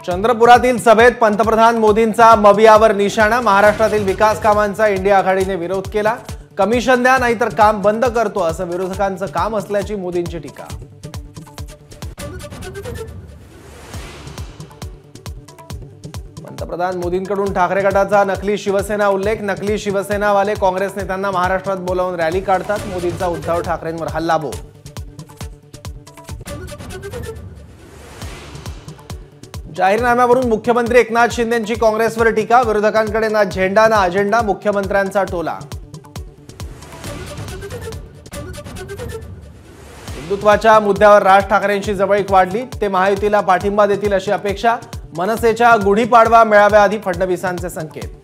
चंद्रपुरातील सभेत पंतप्रधान मोदींचा मवियावर निशाणा। महाराष्ट्रातील विकास कामांचा इंडिया आघाडीने विरोध केला। कमिशन द्या नाहीतर काम बंद करतो असं विरोधकांचं काम असल्याची मोदींची टीका। पंतप्रधान मोदींकडून ठाकरे गटाचा नकली शिवसेना उल्लेख। नकली शिवसेनावाले काँग्रेस नेत्यांना महाराष्ट्रात बोलावून रॅली काढतात। मोदींचा उद्धव ठाकरेंवर हल्लाबोल। जाहीरनाम्यावरून मुख्यमंत्री एकनाथ शिंदेंची काँग्रेसवर टीका। विरोधकांकडे ना झेंडा ना अजेंडा, मुख्यमंत्र्यांचा टोला। हिंदुत्वाच्या मुद्द्यावर राज ठाकरेंची जवळीक वाढली। ते महायुतीला पाठिंबा देतील अशी अपेक्षा। मनसेच्या गुढीपाडवा मेळाव्याआधी फडणवीसांचे संकेत।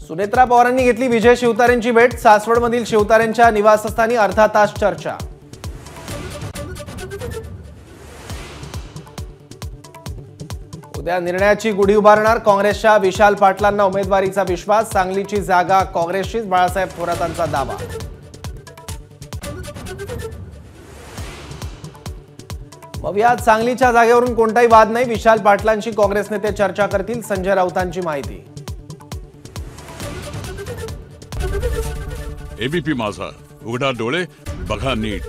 सुनेत्रा पवारांनी घेतली विजय शिवतारेंची भेट। सासवडमधील शिवतारेंच्या निवासस्थानी अर्धा तास चर्चा। उद्या निर्णयाची गुढी उभारणार काँग्रेसच्या विशाल पाटलांना उमेदवारीचा विश्वास। सांगलीची जागा काँग्रेसचीच, बाळासाहेब थोरातांचा दावा। मवियात सांगलीच्या जागेवरून कोणताही वाद नाही। विशाल पाटलांशी काँग्रेस नेते चर्चा करतील, संजय राऊतांची माहिती। एबीपी माझा, उघडा डोळे बघा नीट।